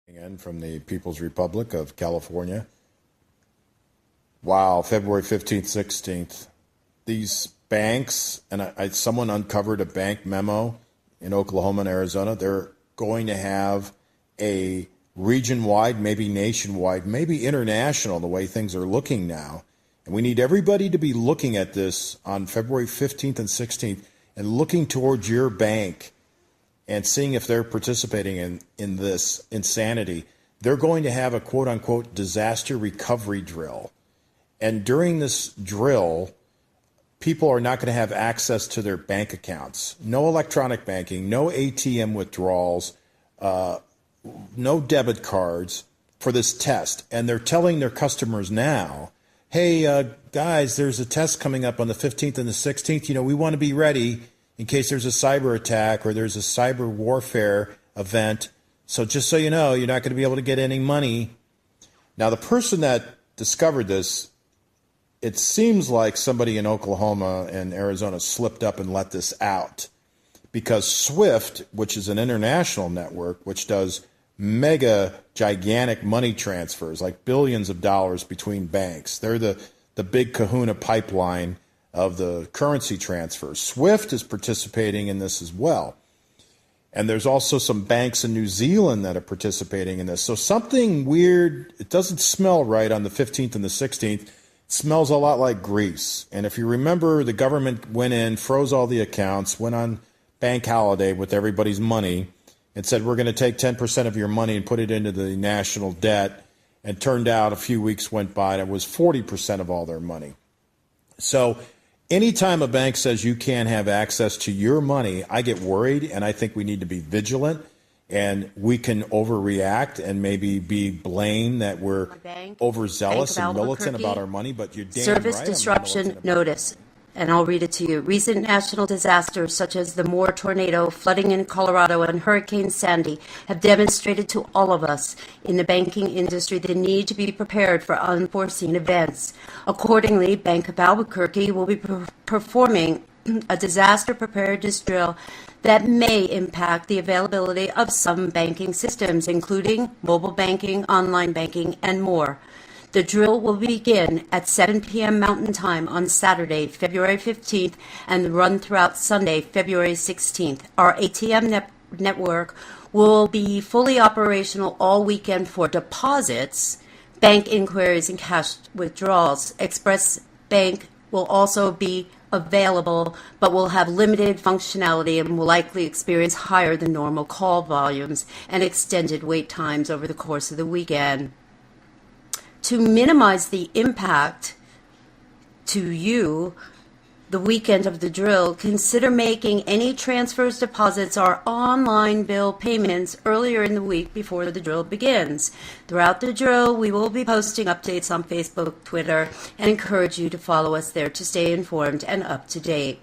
Again, from the People's Republic of California. Wow, February 15th, 16th. These banks, and someone uncovered a bank memo in Oklahoma and Arizona. They're going to have a region-wide, maybe nationwide, maybe international, the way things are looking now. And we need everybody to be looking at this on February 15th and 16th and looking towards your bank and seeing if they're participating in this insanity. They're going to have a quote-unquote disaster recovery drill. And during this drill, people are not going to have access to their bank accounts. No electronic banking, no ATM withdrawals, no debit cards for this test. And they're telling their customers now, hey, guys, there's a test coming up on the 15th and the 16th. We want to be ready in case there's a cyber attack or there's a cyber warfare event. So just so you know, you're not going to be able to get any money. Now, the person that discovered this, it seems like somebody in Oklahoma and Arizona slipped up and let this out, because SWIFT, which is an international network, which does mega gigantic money transfers, like billions of dollars between banks. They're the big kahuna pipeline of the currency transfers. SWIFT is participating in this as well. And there's also some banks in New Zealand that are participating in this. So something weird, it doesn't smell right on the 15th and the 16th. It smells a lot like grease. And if you remember, the government went in, froze all the accounts, went on bank holiday with everybody's money, and said, we're going to take 10% of your money and put it into the national debt. And turned out a few weeks went by and it was 40% of all their money. So anytime a bank says you can't have access to your money, I get worried, and I think we need to be vigilant, and we can overreact and maybe be blamed that we're overzealous and militant about our money, but you're damn Service right. disruption notice, and I'll read it to you. Recent national disasters such as the Moore tornado, flooding in Colorado, and Hurricane Sandy have demonstrated to all of us in the banking industry the need to be prepared for unforeseen events. Accordingly, Bank of Albuquerque will be performing a disaster preparedness drill that may impact the availability of some banking systems, including mobile banking, online banking, and more. The drill will begin at 7 p.m. Mountain Time on Saturday, February 15th, and run throughout Sunday, February 16th. Our ATM network will be fully operational all weekend for deposits, bank inquiries, and cash withdrawals. Express Bank will also be available, but will have limited functionality and will likely experience higher than normal call volumes and extended wait times over the course of the weekend. To minimize the impact to you the weekend of the drill, consider making any transfers, deposits, or online bill payments earlier in the week before the drill begins. Throughout the drill, we will be posting updates on Facebook, Twitter, and encourage you to follow us there to stay informed and up to date.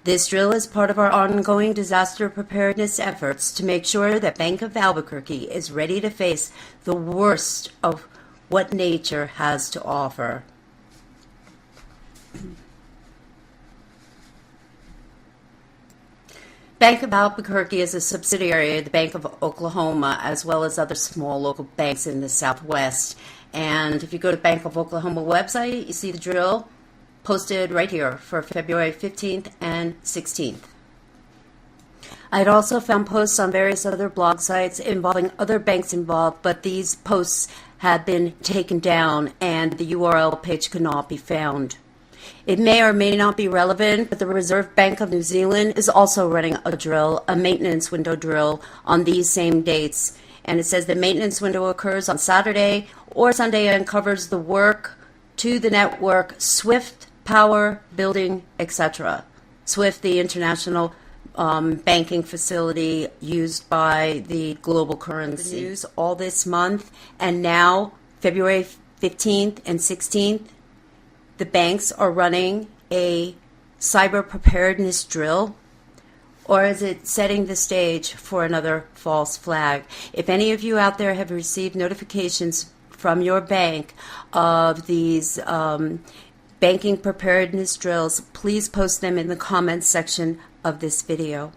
This drill is part of our ongoing disaster preparedness efforts to make sure that Bank of Albuquerque is ready to face the worst of what nature has to offer. Bank of Albuquerque is a subsidiary of the Bank of Oklahoma, as well as other small local banks in the Southwest. And if you go to Bank of Oklahoma website, you see the drill posted right here for February 15th and 16th. I'd also found posts on various other blog sites involving other banks involved, but these posts have been taken down and the URL page could not be found. It may or may not be relevant, but the Reserve Bank of New Zealand is also running a drill, a maintenance window drill, on these same dates. And it says the maintenance window occurs on Saturday or Sunday and covers the work to the network, SWIFT, power, building, etc. SWIFT, the international banking facility used by the global currency. News all this month, and now February 15th and 16th, the banks are running a cyber preparedness drill, or is it setting the stage for another false flag? If any of you out there have received notifications from your bank of these banking preparedness drills, please post them in the comments section of this video.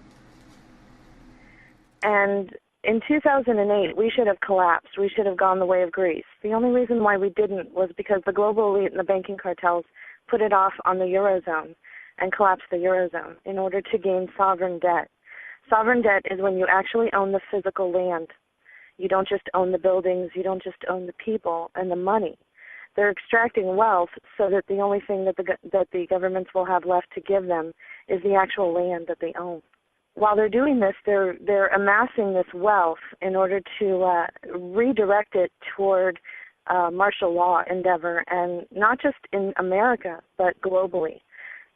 And In 2008, we should have collapsed. We should have gone the way of Greece. The only reason why we didn't was because the global elite and the banking cartels put it off on the Eurozone and collapsed the Eurozone in order to gain sovereign debt. Sovereign debt is when you actually own the physical land. You don't just own the buildings. You don't just own the people and the money. They're extracting wealth so that the only thing that the governments will have left to give them is the actual land that they own. While they're doing this, they're amassing this wealth in order to redirect it toward martial law endeavor, and not just in America, but globally.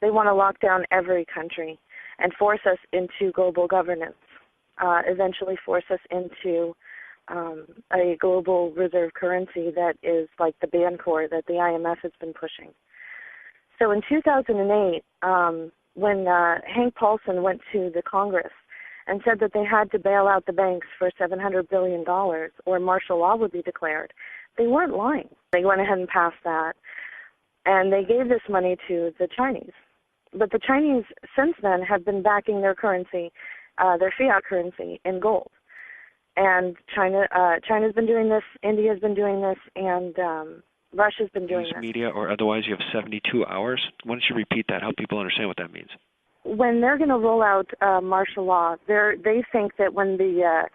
They want to lock down every country and force us into global governance, eventually force us into a global reserve currency that is like the Bancor that the IMF has been pushing. So in 2008, when Hank Paulson went to the Congress and said that they had to bail out the banks for $700 billion or martial law would be declared, they weren't lying. They went ahead and passed that, and they gave this money to the Chinese. But the Chinese, since then, have been backing their currency, their fiat currency, in gold. And China's been doing this, India's been doing this, and Russia's been doing this. Media or otherwise, you have 72 hours. Why don't you repeat that? Help people understand what that means. When they're going to roll out martial law, they think that when the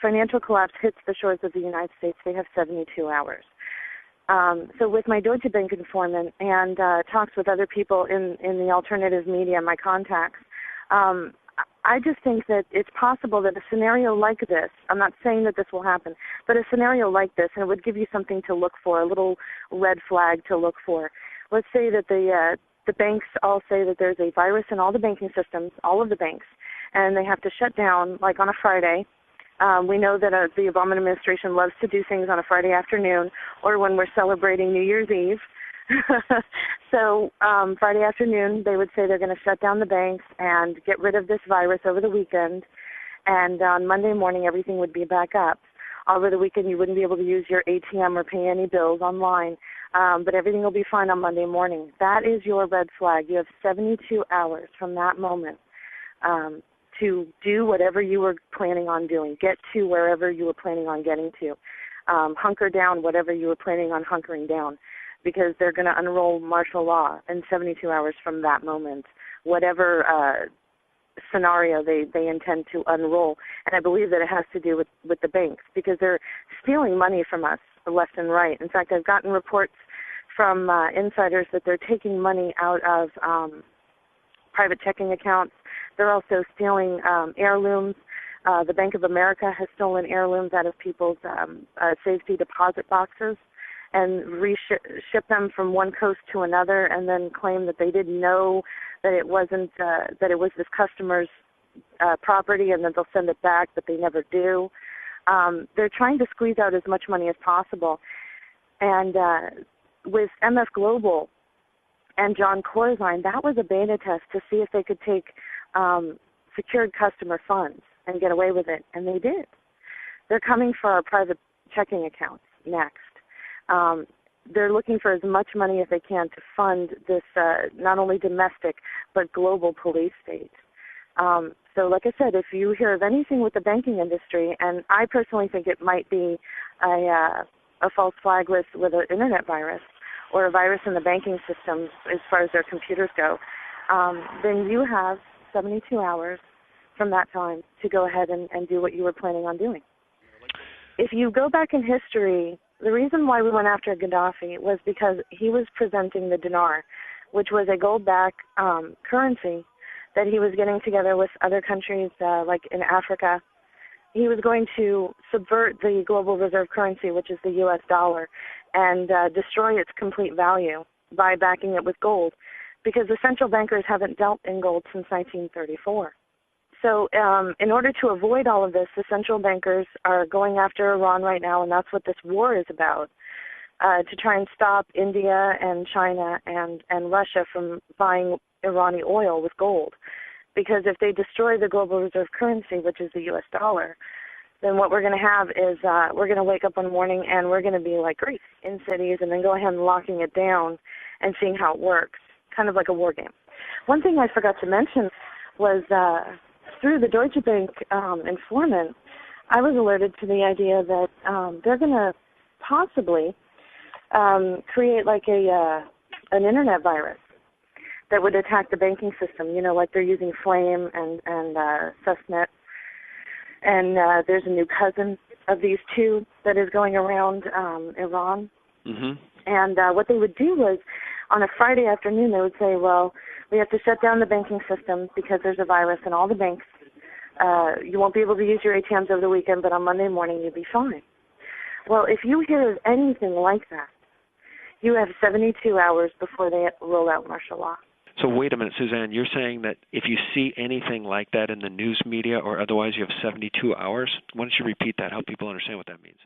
financial collapse hits the shores of the United States, they have 72 hours. So with my Deutsche Bank informant and talks with other people in the alternative media, my contacts, I just think that it's possible that a scenario like this, I'm not saying that this will happen, but a scenario like this, and it would give you something to look for, a little red flag to look for. Let's say that the banks all say that there's a virus in all the banking systems, all of the banks, and they have to shut down, like on a Friday. We know that the Obama administration loves to do things on a Friday afternoon or when we're celebrating New Year's Eve. So Friday afternoon, they would say they're going to shut down the banks and get rid of this virus over the weekend. And on Monday morning, everything would be back up. Over the weekend, you wouldn't be able to use your ATM or pay any bills online. But everything will be fine on Monday morning. That is your red flag. You have 72 hours from that moment to do whatever you were planning on doing, get to wherever you were planning on getting to, hunker down whatever you were planning on hunkering down, because they're going to unroll martial law in 72 hours from that moment, whatever scenario they intend to unroll. And I believe that it has to do with the banks, because they're stealing money from us left and right. In fact, I've gotten reports from insiders that they're taking money out of private checking accounts. They're also stealing heirlooms. The Bank of America has stolen heirlooms out of people's safety deposit boxes and ship them from one coast to another, and then claim that they didn't know that it wasn't that it was this customer's property, and then they'll send it back, but they never do. They're trying to squeeze out as much money as possible. And with MF Global and John Corzine, that was a beta test to see if they could take secured customer funds and get away with it, and they did. They're coming for our private checking accounts next. They're looking for as much money as they can to fund this not only domestic but global police state. So like I said, if you hear of anything with the banking industry, and I personally think it might be a false flag with an internet virus or a virus in the banking system as far as their computers go, then you have 72 hours from that time to go ahead and do what you were planning on doing. If you go back in history, the reason why we went after Gaddafi was because he was presenting the dinar, which was a gold-backed currency that he was getting together with other countries like in Africa. He was going to subvert the global reserve currency, which is the U.S. dollar, and destroy its complete value by backing it with gold, because the central bankers haven't dealt in gold since 1934. So in order to avoid all of this, the central bankers are going after Iran right now, and that's what this war is about, to try and stop India and China and Russia from buying Iranian oil with gold. Because if they destroy the global reserve currency, which is the U.S. dollar, then what we're going to have is we're going to wake up one morning and we're going to be like Greece in cities, and then go ahead and locking it down and seeing how it works, kind of like a war game. One thing I forgot to mention was through the Deutsche Bank informant, I was alerted to the idea that they're going to possibly create like an internet virus that would attack the banking system. You know, like they're using Flame and Susnet. And there's a new cousin of these two that is going around Iran. Mm-hmm. And what they would do was, on a Friday afternoon, they would say, well, we have to shut down the banking system because there's a virus in all the banks. You won't be able to use your ATMs over the weekend, but on Monday morning you'll be fine. Well, if you hear of anything like that, you have 72 hours before they roll out martial law. So wait a minute, Suzanne, you're saying that if you see anything like that in the news media or otherwise, you have 72 hours? Why don't you repeat that, help people understand what that means?